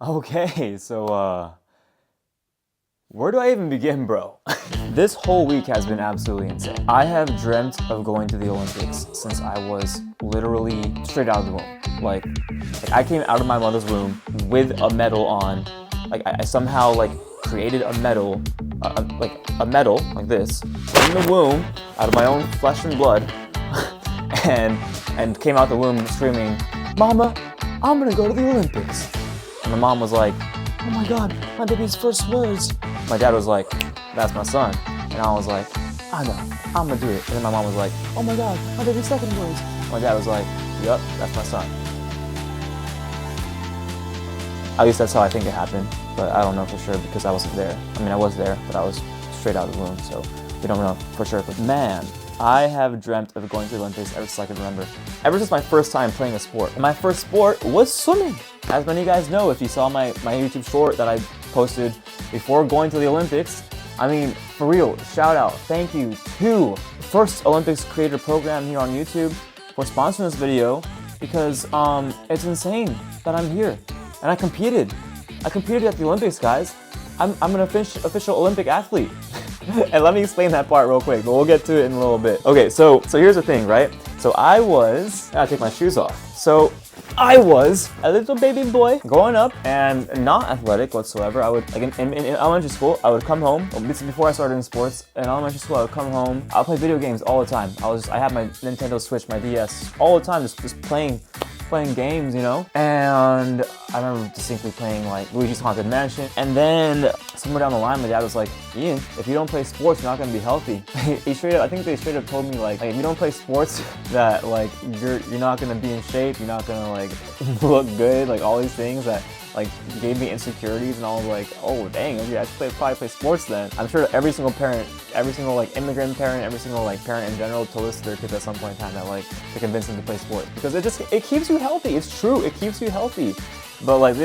Okay, so where do I even begin, bro? This whole week has been absolutely insane. I have dreamt of going to the Olympics since I was literally straight out of the womb. Like I came out of my mother's womb with a medal on. Like I somehow like created a medal, like a medal like this in the womb out of my own flesh and blood, and came out the womb screaming, "Mama, I'm gonna go to the Olympics." And my mom was like, "Oh my God, my baby's first words." My dad was like, "That's my son." And I was like, "I know, I'm gonna do it." And then my mom was like, "Oh my God, my baby's second words." My dad was like, "Yup, that's my son." At least that's how I think it happened, but I don't know for sure because I wasn't there. I mean, I was there, but I was straight out of the womb, so we don't know for sure. But man, I have dreamt of going to the Olympics ever since I can remember. Ever since my first time playing a sport. And my first sport was swimming. As many of you guys know, if you saw my YouTube short that I posted before going to the Olympics, I mean, for real, shout out, thank you to First Olympics Creator Program here on YouTube for sponsoring this video because it's insane that I'm here. And I competed. I competed at the Olympics, guys. I'm an official Olympic athlete. And let me explain that part real quick, but we'll get to it in a little bit. Okay, so here's the thing, right? So I gotta take my shoes off. So I was a little baby boy growing up and not athletic whatsoever. I would, like in elementary school, I would come home, this is before I started in sports, in elementary school I would come home, I would play video games all the time. I had my Nintendo Switch, my DS, all the time, just playing games, you know? And I remember distinctly playing like Luigi's Haunted Mansion. And then somewhere down the line, my dad was like, "Ian, if you don't play sports, you're not gonna be healthy." I think they straight up told me like if you don't play sports, that like you're not gonna be in shape, you're not gonna like look good, like all these things that like gave me insecurities. And I was like, oh dang, maybe I should probably play sports then. I'm sure every single parent, every single like immigrant parent, every single like parent in general told this to their kids at some point in time that like to convince them to play sports because it keeps you healthy. It's true, it keeps you healthy. But like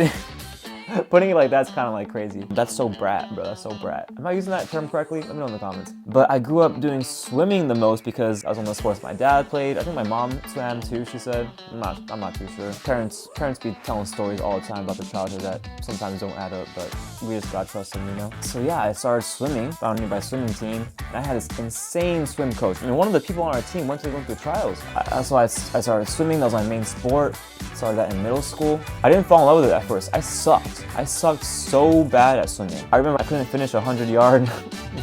putting it like that's kind of like crazy. That's so brat, bro. That's so brat. Am I using that term correctly? Let me know in the comments. But I grew up doing swimming the most because I was one of the sports my dad played. I think my mom swam too, she said. I'm not too sure. Parents be telling stories all the time about their childhood that sometimes don't add up, but we just gotta trust them, you know? So yeah, I started swimming, found a nearby swimming team, and I had this insane swim coach. I mean, one of the people on our team went to the Olympic trials. So I started swimming, that was my main sport. Started that in middle school. I didn't fall in love with it at first. I sucked so bad at swimming. I remember I couldn't finish a 100-yard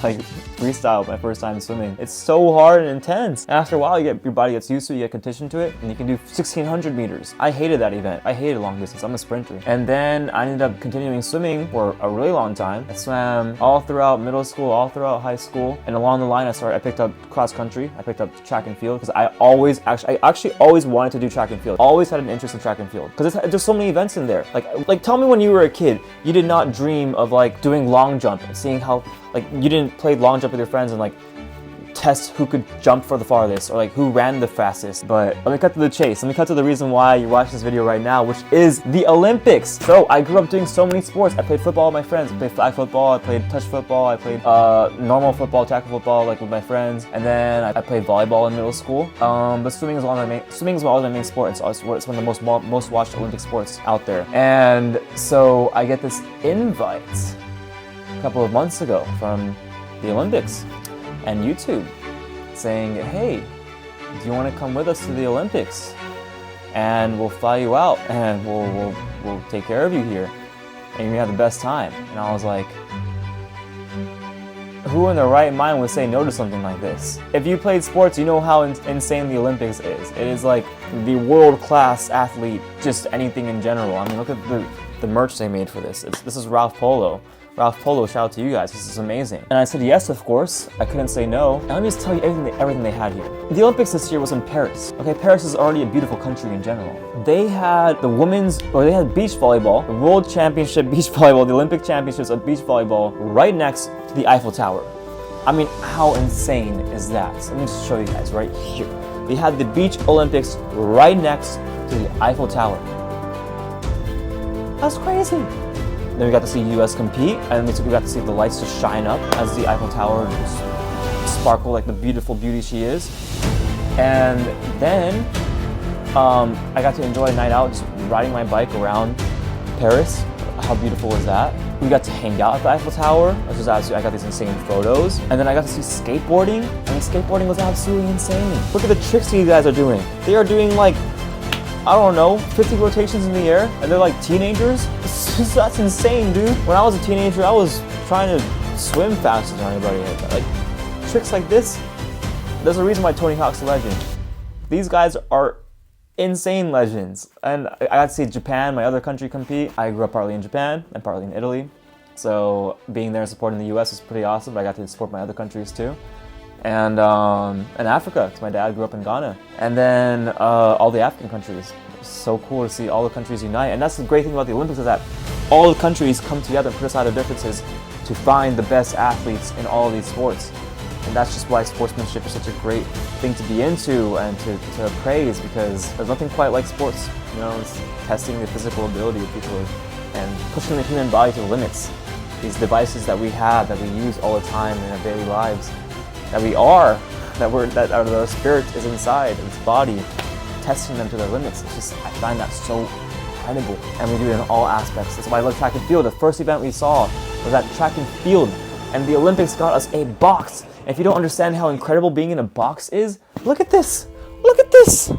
like freestyle my first time swimming. It's so hard and intense. And after a while, your body gets used to it, you get conditioned to it, and you can do 1,600 meters. I hated that event. I hated long distance. I'm a sprinter. And then I ended up continuing swimming for a really long time. I swam all throughout middle school, all throughout high school, and along the line, I picked up cross country. I picked up track and field because I actually always wanted to do track and field. Always had an interest in track and field because there's so many events in there. Like tell me when you were a kid, you did not dream of like doing long jump and seeing how like you didn't play long jump with your friends and like test who could jump for the farthest or like who ran the fastest. But let me cut to the chase. Let me cut to the reason why you're watching this video right now, which is the Olympics. So I grew up doing so many sports. I played football with my friends. I played flag football. I played touch football. I played normal football, tackle football, like with my friends. And then I played volleyball in middle school. But swimming is always my main sport. It's one of the most watched Olympic sports out there. And so I get this invite a couple of months ago from the Olympics and YouTube saying, "Hey, do you want to come with us to the Olympics? And we'll fly you out and we'll take care of you here and you have the best time." And I was like, who in their right mind would say no to something like this? If you played sports, you know how insane the Olympics is. It is like the world-class athlete, just anything in general. I mean, look at the merch they made for this. This is Ralph Polo. Ralph Polo, shout out to you guys, this is amazing. And I said yes, of course, I couldn't say no. And let me just tell you everything they had here. The Olympics this year was in Paris. Okay, Paris is already a beautiful country in general. They had they had beach volleyball, the World Championship beach volleyball, the Olympic Championships of beach volleyball right next to the Eiffel Tower. I mean, how insane is that? So let me just show you guys right here. They had the Beach Olympics right next to the Eiffel Tower. That's crazy. Then we got to see US compete, and we got to see the lights just shine up as the Eiffel Tower just sparkle like the beautiful beauty she is. And then I got to enjoy a night out just riding my bike around Paris. how beautiful is that? We got to hang out at the Eiffel Tower, which was absolutely, I got these insane photos. And then I got to see skateboarding, and the skateboarding was absolutely insane. Look at the tricks these guys are doing. They are doing like, I don't know, 50 rotations in the air, and they're like teenagers. That's insane, dude. When I was a teenager, I was trying to swim faster than anybody. Like, tricks like this, there's a reason why Tony Hawk's a legend. These guys are insane legends. And I got to see Japan, my other country, compete. I grew up partly in Japan and partly in Italy. So being there and supporting the US was pretty awesome, but I got to support my other countries too. And Africa, because my dad grew up in Ghana. And then all the African countries. It's so cool to see all the countries unite. And that's the great thing about the Olympics, is that all the countries come together and put aside their differences to find the best athletes in all of these sports. And that's just why sportsmanship is such a great thing to be into and to praise, because there's nothing quite like sports. You know, it's testing the physical ability of people and pushing the human body to the limits. These devices that we have, that we use all the time in our daily lives, that our spirit is inside its body, testing them to their limits. It's just, I find that so incredible. And we do it in all aspects. That's why I love track and field. The first event we saw was at track and field, and the Olympics got us a box. And if you don't understand how incredible being in a box is, look at this. Look at this.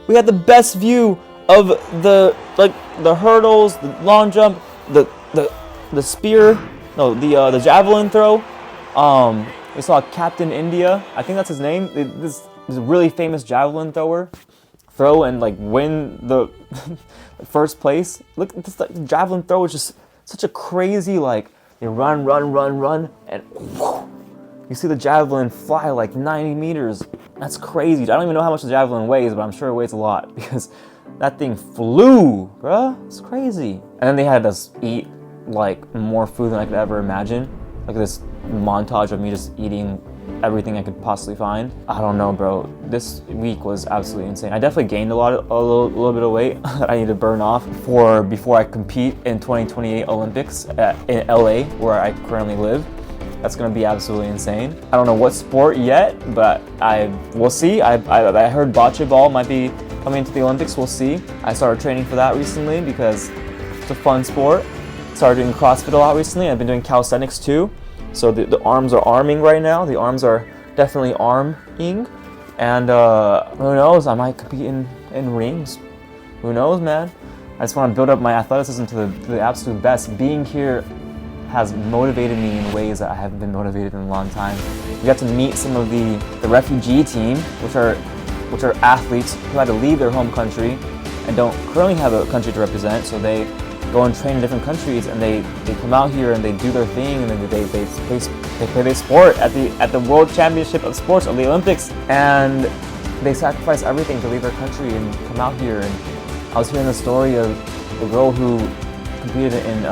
We had the best view of the hurdles, the long jump, the spear, no, the javelin throw. We saw Captain India. I think that's his name. This is a really famous javelin throw and like win the first place. Look, this javelin throw is just such a crazy, like, you run, and whoosh, you see the javelin fly like 90 meters. That's crazy. I don't even know how much the javelin weighs, but I'm sure it weighs a lot, because that thing flew, bruh. It's crazy. And then they had us eat like more food than I could ever imagine. Like this montage of me just eating everything I could possibly find. I don't know, bro. This week was absolutely insane. I definitely gained a little bit of weight that I need to burn off before I compete in 2028 Olympics in LA, where I currently live. That's gonna be absolutely insane. I don't know what sport yet, but we'll see. I heard bocce ball might be coming into the Olympics. We'll see. I started training for that recently because it's a fun sport. Started doing CrossFit a lot recently. I've been doing calisthenics too. So the arms are arming right now. The arms are definitely arming. And who knows, I might compete in rings. Who knows, man? I just want to build up my athleticism to the absolute best. Being here has motivated me in ways that I haven't been motivated in a long time. We got to meet some of the refugee team, which are athletes who had to leave their home country and don't currently have a country to represent, so they go and train in different countries, and they come out here and they do their thing, and then they play their sport at the World Championship of Sports of the Olympics, and they sacrifice everything to leave their country and come out here. And I was hearing the story of a girl who competed in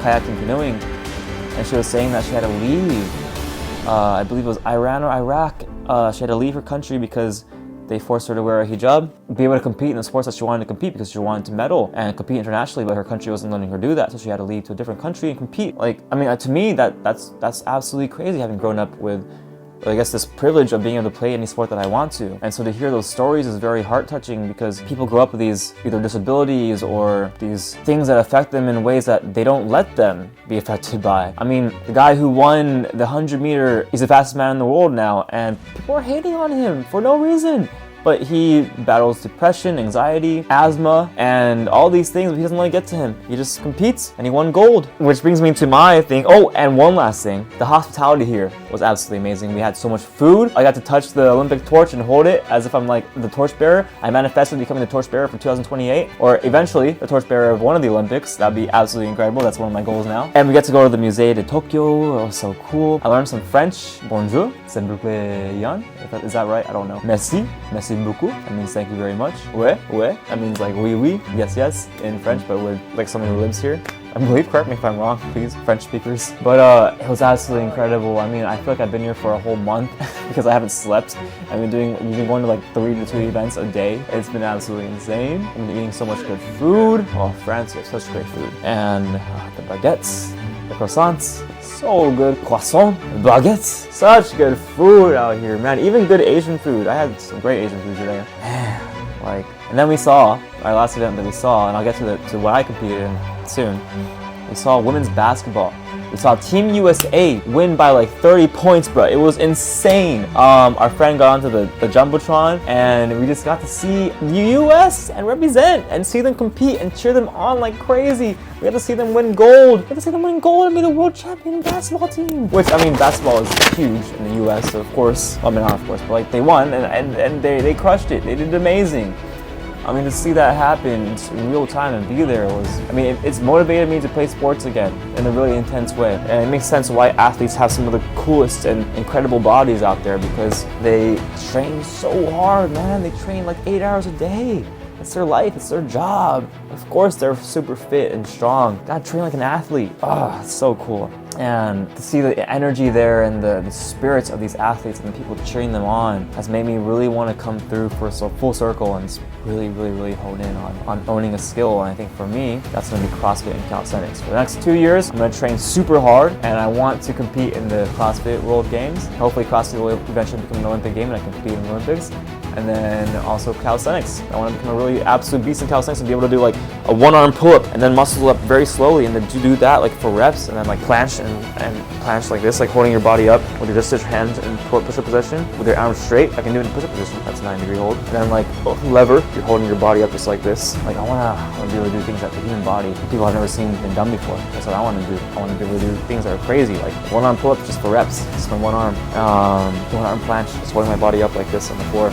kayaking canoeing, and she was saying that she had to leave, I believe it was Iran or Iraq. She had to leave her country because they forced her to wear a hijab, be able to compete in the sports that she wanted to compete, because she wanted to medal and compete internationally, but her country wasn't letting her do that, so she had to leave to a different country and compete. Like, I mean, to me, that's absolutely crazy, having grown up with, I guess, this privilege of being able to play any sport that I want to. And so to hear those stories is very heart-touching, because people grow up with these either disabilities or these things that affect them in ways that they don't let them be affected by. I mean, the guy who won the 100-meter, he's the fastest man in the world now, and people are hating on him for no reason. But he battles depression, anxiety, asthma, and all these things, but he doesn't let it get to him. He just competes, and he won gold. Which brings me to my thing. Oh, and one last thing. The hospitality here was absolutely amazing. We had so much food. I got to touch the Olympic torch and hold it as if I'm like the torchbearer. I manifested becoming the torchbearer for 2028, or eventually the torchbearer of one of the Olympics. That'd be absolutely incredible. That's one of my goals now. And we get to go to the Musée de Tokyo. It was so cool. I learned some French. Bonjour. S'il vous plaît, Yann. Is that right? I don't know. Merci. Merci beaucoup. That means thank you very much. Ouais, ouais. That means like oui, oui. Yes, yes in French, but with like someone who lives here. I believe, correct me if I'm wrong, please, French speakers. But it was absolutely incredible. I mean, I feel like I've been here for a whole month because I haven't slept. We've been going to like 3 to 2 events a day. It's been absolutely insane. I've been eating so much good food. Oh, France, has such great food. And the baguettes, the croissants, so good. Croissant, baguettes, such good food out here, man. Even good Asian food. I had some great Asian food today. Man, like, and then we saw our last event that we saw, and I'll get to what I competed in soon. We saw women's basketball. We saw Team USA win by like 30 points, bro. It was insane. Our friend got onto the Jumbotron, and we just got to see the US and represent and see them compete and cheer them on like crazy. We got to see them win gold. We got to see them win gold and be the world champion basketball team. Which, I mean, basketball is huge in the US, so of course, I mean, not of course, but like they won and they crushed it. They did amazing. I mean, to see that happen in real time and be there was, I mean, it's motivated me to play sports again in a really intense way. And it makes sense why athletes have some of the coolest and incredible bodies out there, because they train so hard, man. They train like 8 hours a day. It's their life, it's their job. Of course, they're super fit and strong. Gotta train like an athlete. Oh, it's so cool. And to see the energy there and the spirits of these athletes and the people cheering them on has made me really want to come through for a full circle and really hone in on owning a skill. And I think for me, that's going to be CrossFit and calisthenics. For the next 2 years, I'm going to train super hard, and I want to compete in the CrossFit World Games. Hopefully CrossFit will eventually become an Olympic game and I can compete in the Olympics. And then also calisthenics. I want to become a really absolute beast in calisthenics and be able to do like a one-arm pull-up and then muscle up very slowly, and then do that like for reps, and then like planche and planche like this, like holding your body up with your just hands in push-up position with your arms straight. I can do it in push-up position. That's a 9-degree hold. And then like lever, you're holding your body up just like this. Like I want to be able to do things that the human body, people have never seen been done before. That's what I want to do. I want to be able to do things that are crazy, like one-arm pull-up just for reps, just from one arm. One-arm planche, just holding my body up like this on the floor.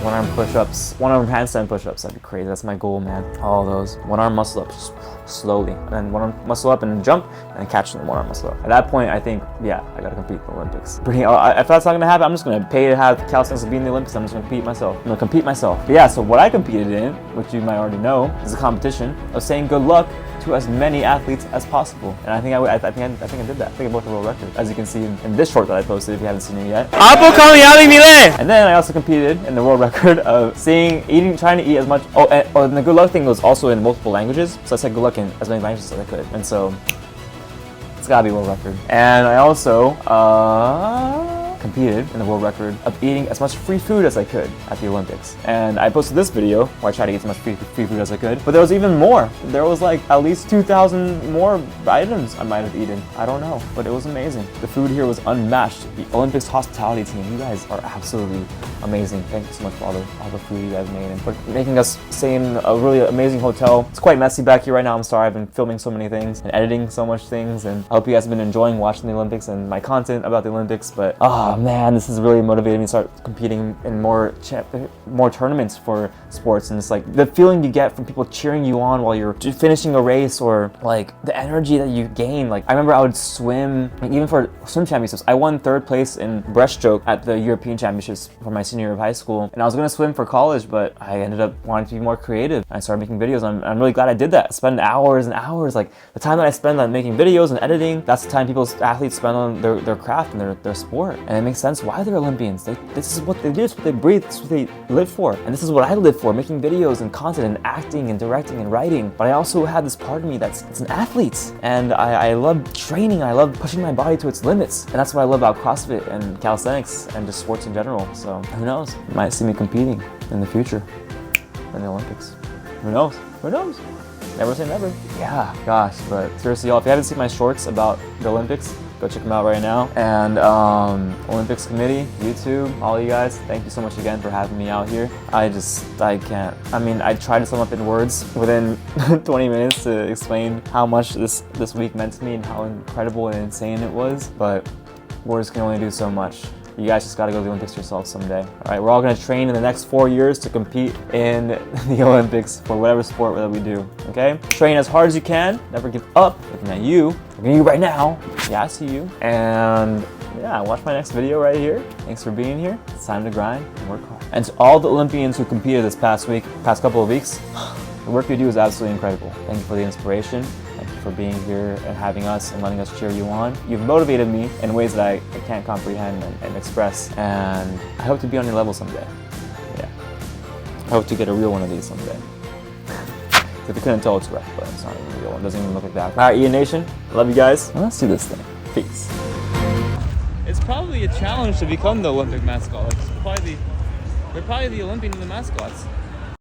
One-arm push-ups, one-arm handstand push-ups. That'd be crazy. That's my goal, man. All those. One-arm muscle-ups, just slowly. And then one-arm muscle-up and jump, and catch the one-arm muscle-up. At that point, I think, yeah, I gotta compete in the Olympics. If that's not gonna happen, I'm just gonna pay to have calisthenics be in the Olympics. I'm just gonna compete myself. I'm gonna compete myself. But yeah, so what I competed in, which you might already know, is a competition of saying good luck to as many athletes as possible. And I think I did that. I think I broke the world record, as you can see in this short that I posted if you haven't seen it yet. And then I also competed in the world record of trying to eat as much. And the good luck thing was also in multiple languages. So I said good luck in as many languages as I could. And so it's gotta be a world record. And I also competed in the world record of eating as much free food as I could at the Olympics. And I posted this video where I tried to eat as much free food as I could, but there was even more. There was like at least 2,000 more items I might have eaten. I don't know, but it was amazing. The food here was unmatched. The Olympics hospitality team, you guys are absolutely amazing. Thank you so much for all the food you guys made and for making us stay in a really amazing hotel. It's quite messy back here right now. I'm sorry, I've been filming so many things and editing so much things, and I hope you guys have been enjoying watching the Olympics and my content about the Olympics. But oh man, this has really motivated me to start competing in more tournaments for sports. And it's like the feeling you get from people cheering you on while you're finishing a race, or like the energy that you gain. Like I remember I would swim, like, even for swim championships. I won 3rd place in breaststroke at the European Championships for my senior year of high school, and I was going to swim for college, but I ended up wanting to be more creative. I started making videos. I'm really glad I did that. I spend hours and hours, like the time that I spend on making videos and editing, that's the time athletes spend on their craft and their sport. And it makes sense why they're Olympians. This is what they do, it's what they breathe, it's what they live for. And this is what I live for, making videos and content and acting and directing and writing. But I also had this part of me it's an athlete. And I love training, I love pushing my body to its limits. And that's what I love about CrossFit and calisthenics and just sports in general. So who knows? You might see me competing in the future in the Olympics. Who knows? Who knows? Never say never. Yeah, gosh, but seriously, y'all, if you haven't seen my shorts about the Olympics, go check them out right now. And Olympics Committee, YouTube, all you guys, thank you so much again for having me out here. I can't. I mean, I tried to sum up in words within 20 minutes to explain how much this week meant to me and how incredible and insane it was, but words can only do so much. You guys just gotta go to the Olympics yourself someday. All right, we're all gonna train in the next 4 years to compete in the Olympics for whatever sport that we do, okay? Train as hard as you can, never give up. Looking at you, looking at you right now. Yeah, I see you. And yeah, watch my next video right here. Thanks for being here. It's time to grind and work hard. And to all the Olympians who competed this past couple of weeks, the work you do is absolutely incredible. Thank you for the inspiration. Thank you for being here and having us and letting us cheer you on. You've motivated me in ways that I can't comprehend and express. And I hope to be on your level someday. Yeah. I hope to get a real one of these someday. If you couldn't tell, it's wrecked, but it's not even a real one. It doesn't even look like that. All right, Ian Nation, I love you guys. Now let's do this thing. Peace. It's probably a challenge to become the Olympic mascot. Like, they're probably the Olympian and the mascots.